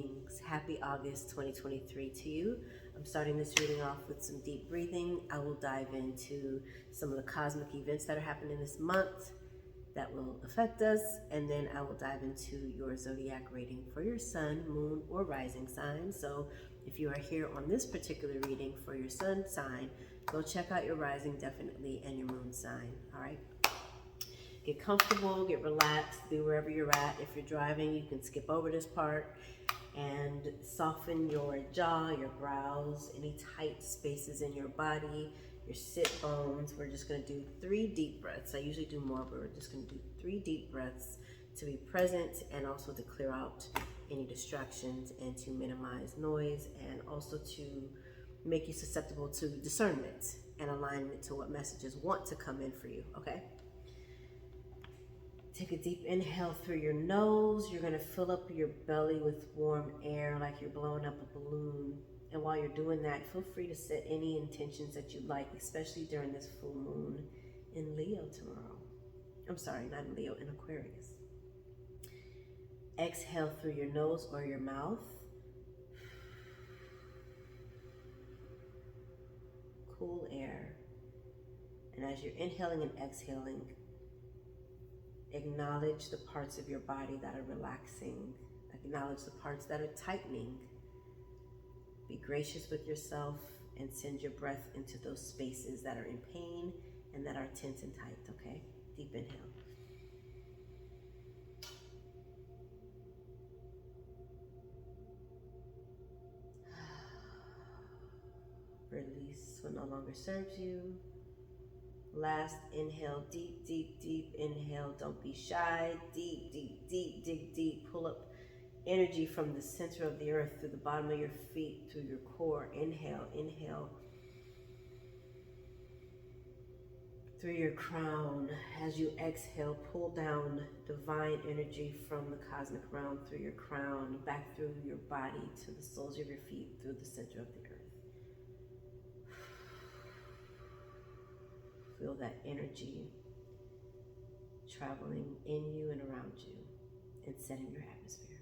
Greetings. Happy August 2023 to you. I'm starting this reading off with some deep breathing. I will dive into some of the cosmic events that are happening this month that will affect us, and then I will dive into your zodiac rating for your sun, moon, or rising sign. So if you are here on this particular reading for your sun sign, go check out your rising definitely and your moon sign. All right. Get comfortable, get relaxed, be wherever you're at. If you're driving, you can skip over this part and soften your jaw, your brows, any tight spaces in your body, your sit bones. We're just gonna do 3 deep breaths. I usually do more, but we're just gonna do 3 deep breaths to be present and also to clear out any distractions and to minimize noise and also to make you susceptible to discernment and alignment to what messages want to come in for you, okay? Take a deep inhale through your nose. You're gonna fill up your belly with warm air like you're blowing up a balloon. And while you're doing that, feel free to set any intentions that you like, especially during this full moon in Leo tomorrow. I'm sorry, not in Leo, in Aquarius. Exhale through your nose or your mouth. Cool air. And as you're inhaling and exhaling, acknowledge the parts of your body that are relaxing. Acknowledge the parts that are tightening. Be gracious with yourself and send your breath into those spaces that are in pain and that are tense and tight, okay? Deep inhale. Release what no longer serves you. Last inhale, deep, deep, deep inhale. Don't be shy. Deep, deep, deep, dig deep. Pull up energy from the center of the earth through the bottom of your feet, through your core. Inhale, inhale. Through your crown. As you exhale, pull down divine energy from the cosmic realm through your crown, back through your body to the soles of your feet, through the center of the earth. Feel that energy traveling in you and around you and setting your atmosphere.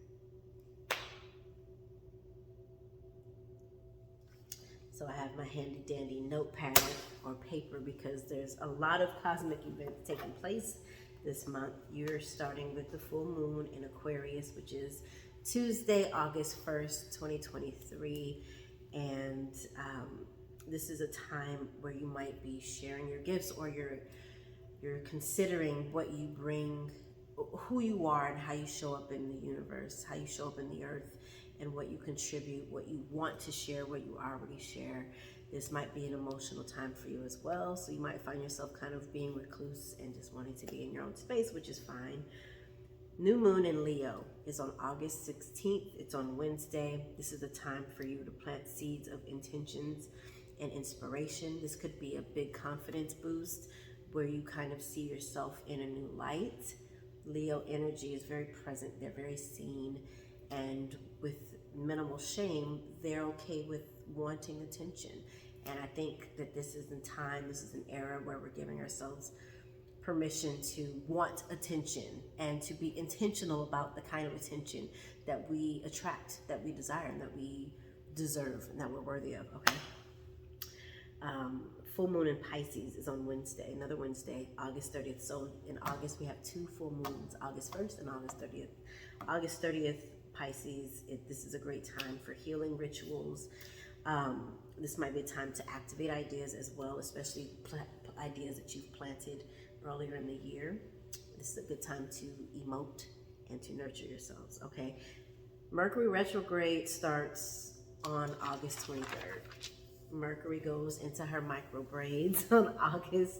So I have my handy dandy notepad or paper because there's a lot of cosmic events taking place this month. You're starting with the full moon in Aquarius, which is Tuesday, August 1st, 2023. And this is a time where you might be sharing your gifts, or you're considering what you bring, who you are and how you show up in the universe, how you show up in the earth, and what you contribute, what you want to share, what you already share. This might be an emotional time for you as well, so you might find yourself kind of being recluse and just wanting to be in your own space, which is fine. New moon in Leo is on August 16th. It's on Wednesday. This is a time for you to plant seeds of intentions and inspiration. This could be a big confidence boost where you kind of see yourself in a new light. Leo energy is very present. They're very seen, and with minimal shame, they're okay with wanting attention. And I think that this is an era where we're giving ourselves permission to want attention and to be intentional about the kind of attention that we attract, that we desire, and that we deserve, and that we're worthy of, okay? Full moon in Pisces is on Wednesday, another Wednesday, August 30th. So in August, we have 2 full moons, August 1st and August 30th. August 30th, Pisces, this is a great time for healing rituals. This might be a time to activate ideas as well, especially ideas that you've planted earlier in the year. This is a good time to emote and to nurture yourselves, okay? Mercury retrograde starts on August 23rd. Mercury goes into her micro braids on August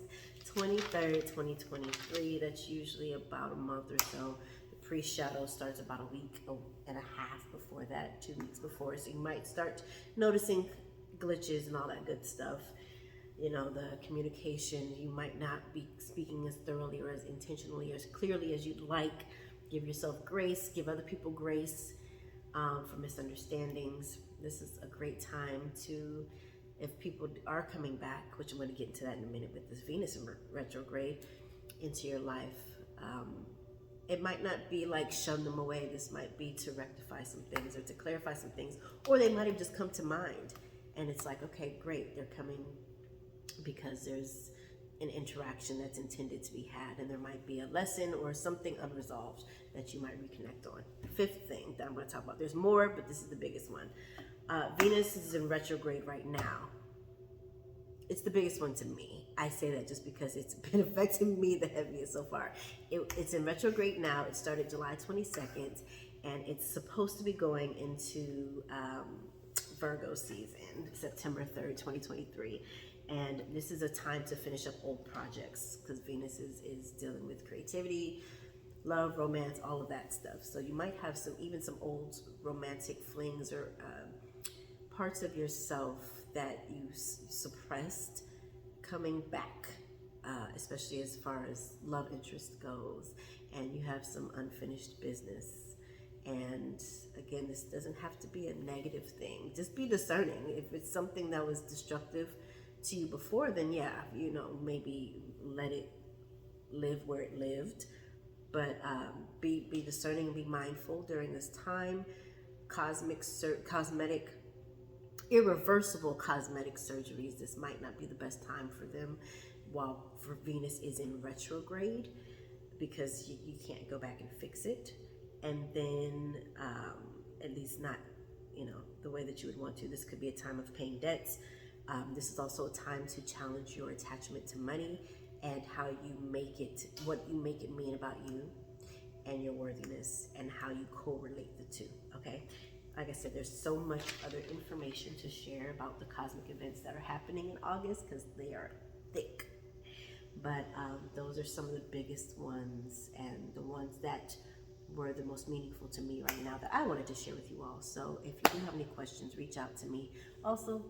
23rd, 2023. That's usually about a month or so. The pre-shadow starts about a week and a half before that, 2 weeks before. So you might start noticing glitches and all that good stuff. You know, the communication, you might not be speaking as thoroughly or as intentionally or as clearly as you'd like. Give yourself grace, give other people grace for misunderstandings. This is a great time to, if people are coming back, which I'm going to get into that in a minute with this Venus in retrograde into your life, it might not be like shun them away. This might be to rectify some things or to clarify some things, or they might have just come to mind. And it's like, okay, great, they're coming because there's an interaction that's intended to be had, and there might be a lesson or something unresolved that you might reconnect on. Fifth thing that I'm going to talk about. There's more, but this is the biggest one. Venus is in retrograde right now. It's the biggest one to me. I say that just because it's been affecting me the heaviest so far. It's in retrograde now. It started July 22nd, and it's supposed to be going into Virgo season, September 3rd, 2023. And this is a time to finish up old projects, because Venus is dealing with creativity, love, romance, all of that stuff. So you might have even some old romantic flings or parts of yourself that you suppressed coming back, especially as far as love interest goes. And you have some unfinished business. And again, this doesn't have to be a negative thing. Just be discerning. If it's something that was destructive to you before, then yeah, maybe let it live where it lived. But be discerning and be mindful during this time. Irreversible cosmetic surgeries, this might not be the best time for them for Venus is in retrograde, because you can't go back and fix it. And then at least not the way that you would want to. This could be a time of paying debts. This is also a time to challenge your attachment to money and how you make it, what you make it mean about you and your worthiness, and how you correlate the two, okay? Like I said, there's so much other information to share about the cosmic events that are happening in August, because they are thick. But those are some of the biggest ones, and the ones that were the most meaningful to me right now that I wanted to share with you all. So if you do have any questions, reach out to me. Also,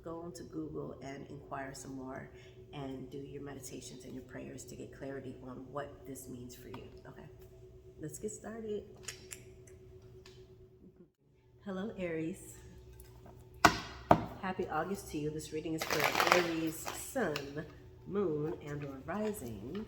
go onto Google and inquire some more and do your meditations and your prayers to get clarity on what this means for you. Okay, let's get started. Hello, Aries. Happy August to you. This reading is for Aries, Sun, Moon, and or Rising.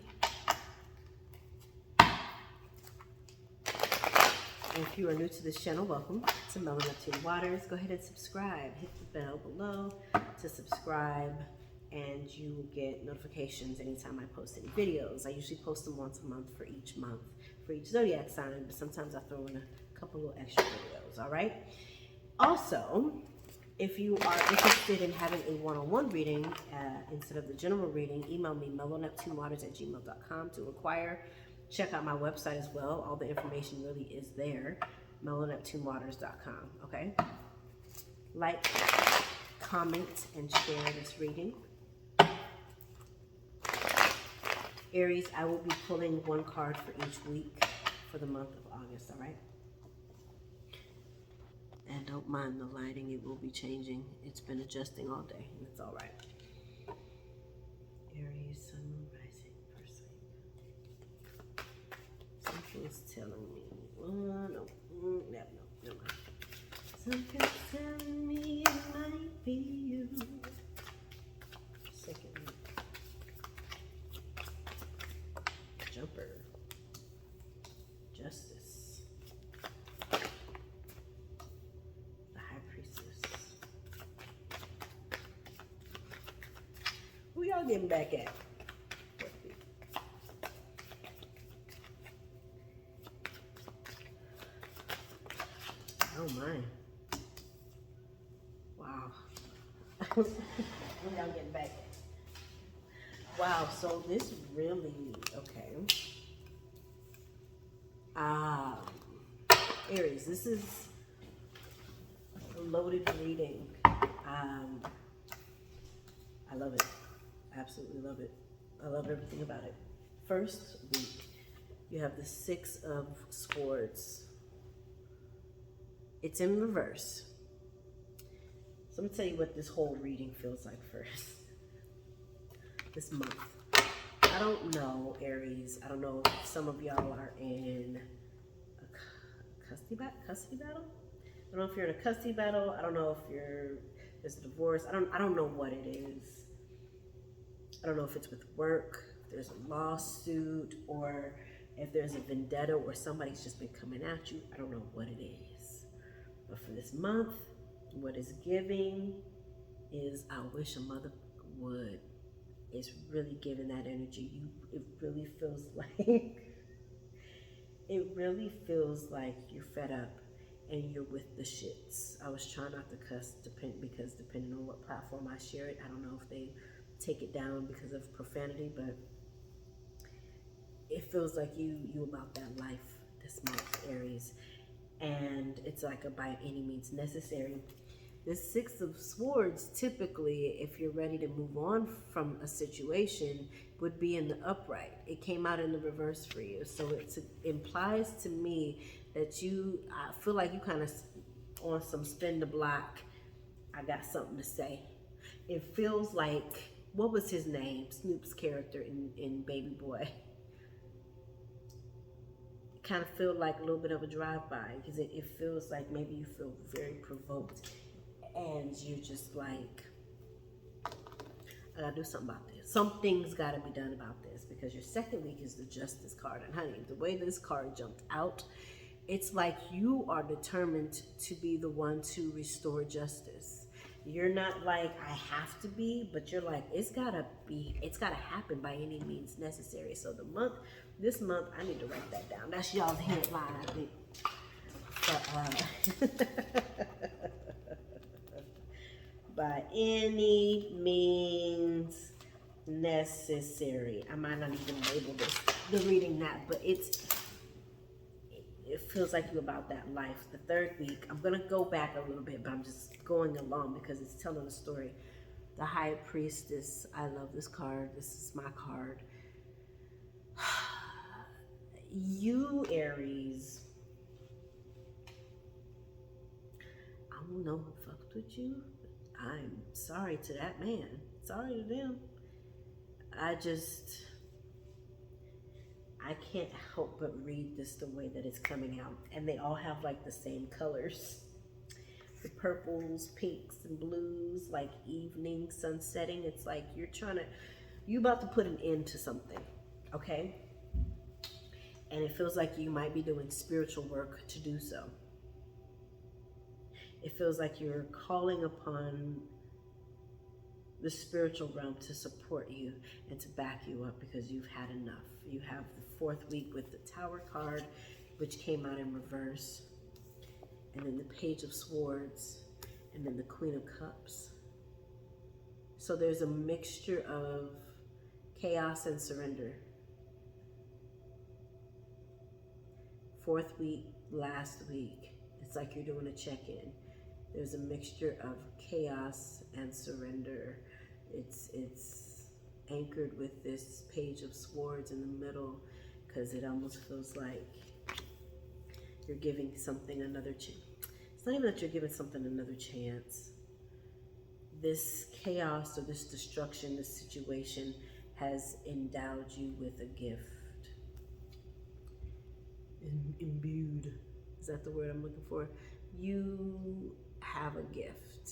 And if you are new to this channel, welcome to Mellow Neptune Waters. Go ahead and subscribe. Hit the bell below to subscribe, and you will get notifications anytime I post any videos. I usually post them once a month for each zodiac sign, but sometimes I throw in a couple little extra videos, all right? Also, if you are interested in having a one-on-one reading instead of the general reading, email me mellow neptunewaters@gmail.com to inquire. Check out my website as well. All the information really is there, mellowneptunewaters.com, okay? Like, comment, and share this reading. Aries, I will be pulling one card for each week for the month of August, all right? And don't mind the lighting, it will be changing. It's been adjusting all day, and it's all right. Aries, Sun, Moon, Rising, first week. Something's telling me, no, mind. Something's telling me it might be you. Second week. Jumper. Justice. The High Priestess. Who y'all getting back at? Oh my. Wow. Who y'all getting back at? Wow, so this really, okay. Aries, this is a loaded reading. I love it. Absolutely love it. I love everything about it. First week, you have the Six of Swords. It's in reverse. So I'm gonna tell you what this whole reading feels like first. This month. I don't know, Aries. I don't know if some of y'all are in a custody battle. I don't know if you're in a custody battle. I don't know if there's a divorce. I don't know what it is. I don't know if it's with work, if there's a lawsuit, or If there's a vendetta or somebody's just been coming at you, I don't know what it is. But for this month, what is giving is I wish a mother would. It's really giving that energy. It really feels like you're fed up and you're with the shits. I was trying not to cuss because depending on what platform I share it, I don't know if they take it down because of profanity, but it feels like you about that life this month, Aries. And it's like a by any means necessary. This Six of Swords, typically, if you're ready to move on from a situation, would be in the upright. It came out in the reverse for you. So it implies to me that I feel like you kind of on some spin the block, I got something to say. It feels like, what was his name? Snoop's character in Baby Boy. Kind of feel like a little bit of a drive-by because it feels like maybe you feel very provoked and you're just like, I gotta do something about this. Something's gotta be done about this because your second week is the Justice card. And honey, the way this card jumped out, it's like you are determined to be the one to restore justice. You're not like, I have to be, but you're like, it's gotta happen by any means necessary. So this month, I need to write that down. That's y'all's headline, I think. But, by any means necessary. I might not even label the reading that, but it feels like you about that life. The third week, I'm gonna go back a little bit, but I'm just going along because it's telling a story. The High Priestess, I love this card. This is my card. You, Aries, I don't know who fucked with you. I'm sorry to that man. Sorry to them. I can't help but read this the way that it's coming out. And they all have like the same colors. The purples, pinks, and blues, like evening, sunsetting. It's like you about to put an end to something, okay? And it feels like you might be doing spiritual work to do so. It feels like you're calling upon the spiritual realm to support you and to back you up because you've had enough. You have the fourth week with the Tower card, which came out in reverse, and then the Page of Swords, and then the Queen of Cups. So there's a mixture of chaos and surrender. Fourth week, last week, it's like you're doing a check-in. There's a mixture of chaos and surrender. It's anchored with this Page of Swords in the middle because it almost feels like you're giving something another chance. It's not even that you're giving something another chance. This chaos or this destruction, this situation has endowed you with a gift. Imbued, is that the word I'm looking for? You have a gift,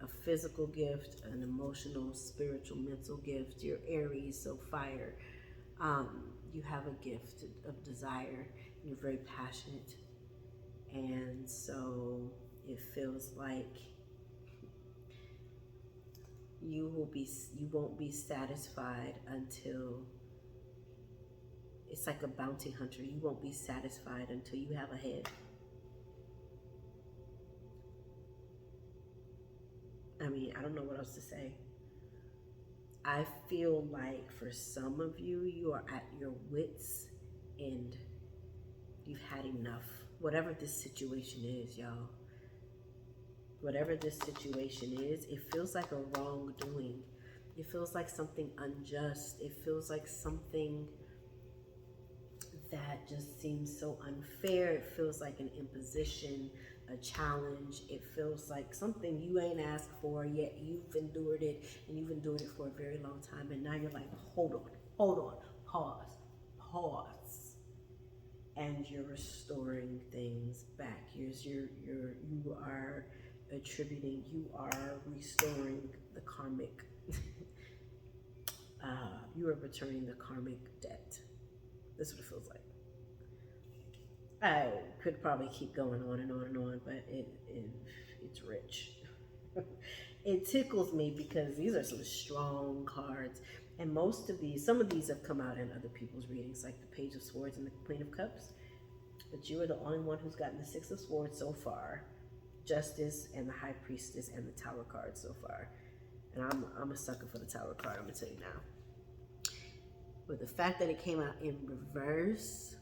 a physical gift, an emotional, spiritual, mental gift. You're Aries, so fire. You have a gift of desire. You're very passionate, and so it feels like you won't be satisfied until it's like a bounty hunter. You won't be satisfied until you have a head. I mean, I don't know what else to say. I feel like for some of you, you are at your wits' end. You've had enough. Whatever this situation is, y'all. Whatever this situation is, it feels like a wrongdoing. It feels like something unjust. It feels like something that just seems so unfair. It feels like an imposition, a challenge. It feels like something you ain't asked for, yet you've endured it, and you've endured it for a very long time, and now you're like, hold on, pause. And you're restoring things back. You are attributing, you are restoring the karmic, you are returning the karmic debt. This is what it feels like. I could probably keep going on and on and on, but it's rich. It tickles me because these are some strong cards. And some of these have come out in other people's readings, like the Page of Swords and the Queen of Cups. But you are the only one who's gotten the Six of Swords so far, Justice, and the High Priestess, and the Tower card so far. And I'm a sucker for the Tower card, I'm going to tell you now. But the fact that it came out in reverse,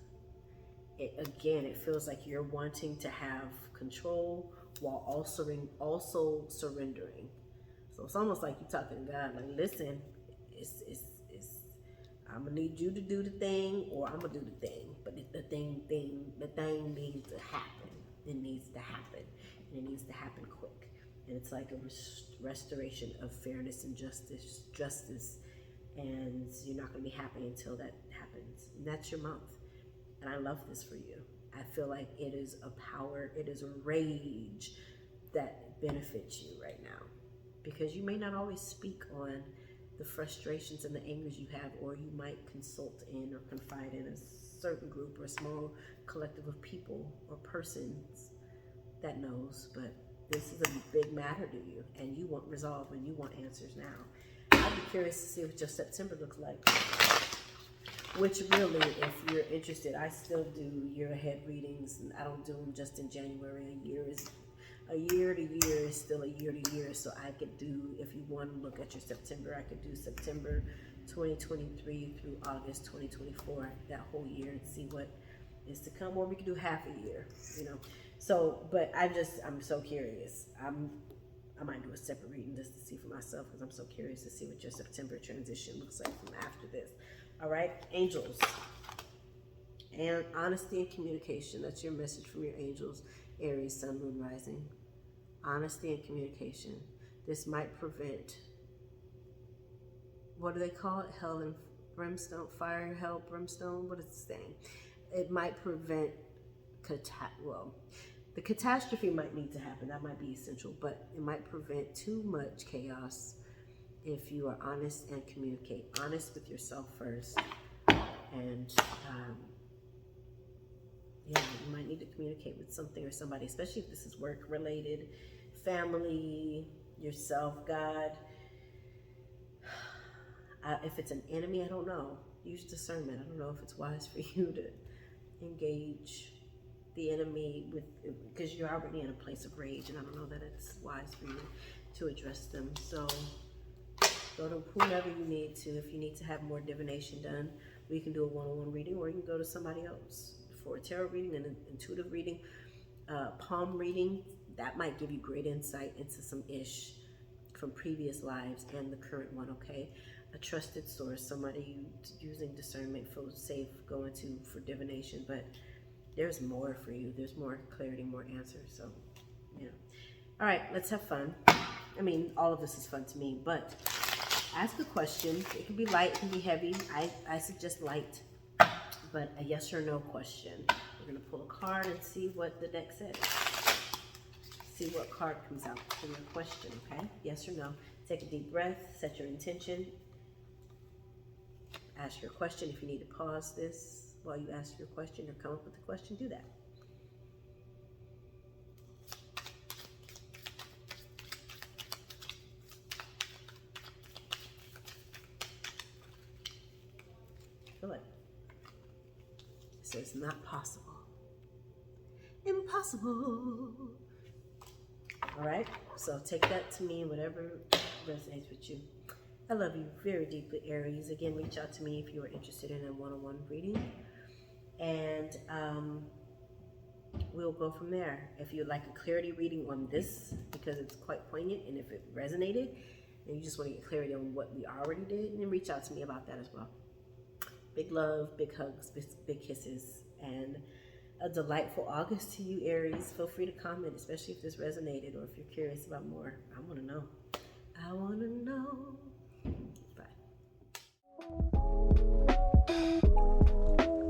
it feels like you're wanting to have control while also surrendering. So it's almost like you're talking to God, like, listen, I'm gonna need you to do the thing, or I'm gonna do the thing. But the thing needs to happen. It needs to happen, and it needs to happen quick. And it's like a restoration of fairness and justice. And you're not gonna be happy until that happens. And that's your month. And I love this for you. I feel like it is a power, it is a rage that benefits you right now. Because you may not always speak on the frustrations and the angers you have, or you might consult in or confide in a certain group or a small collective of people or persons that knows. But this is a big matter to you, and you want resolve and you want answers now. I'd be curious to see what your September looks like. Which really, if you're interested, I still do year ahead readings, and I don't do them just in January. A year to year is still a year to year. So I could do, if you want to look at your September, I could do September 2023 through August 2024, that whole year, and see what is to come. Or we could do half a year, you know. So, but I'm so curious. I might do a separate reading just to see for myself, because I'm so curious to see what your September transition looks like from after this. All right, angels. And honesty and communication. That's your message from your angels. Aries, Sun, Moon, Rising. Honesty and communication. This might prevent, what do they call it? Hell and brimstone, fire, hell, brimstone. What is it saying? It might prevent, the catastrophe might need to happen. That might be essential, but it might prevent too much chaos if you are honest and communicate. Honest with yourself first. And yeah, you might need to communicate with something or somebody, especially if this is work related, family, yourself, God. If it's an enemy, I don't know. Use discernment. I don't know if it's wise for you to engage the enemy with, because you're already in a place of rage, and I don't know that it's wise for you to address them. So go to whomever you need to. If you need to have more divination done, we can do a one-on-one reading, or you can go to somebody else for a tarot reading and an intuitive reading, palm reading. That might give you great insight into some ish from previous lives and the current one, okay? A trusted source, somebody using discernment, feels safe going to for divination, but there's more for you. There's more clarity, more answers. So, you know. All right, let's have fun. I mean, all of this is fun to me, but ask a question. It can be light, it can be heavy. I suggest light, but a yes or no question. We're gonna pull a card and see what the deck says. See what card comes out for your question, okay? Yes or no. Take a deep breath, set your intention. Ask your question. If you need to pause this while you ask your question or come up with a question, do that. Feel it. It says not possible. Impossible. All right, so take that to mean whatever resonates with you. I love you very deeply, Aries. Again, reach out to me if you are interested in a one-on-one reading, and we'll go from there. If you'd like a clarity reading on this, because it's quite poignant, and if it resonated, and you just want to get clarity on what we already did, then reach out to me about that as well. Big love, big hugs, big kisses, and a delightful August to you, Aries. Feel free to comment, especially if this resonated or if you're curious about more. I want to know. I want to know. Bye.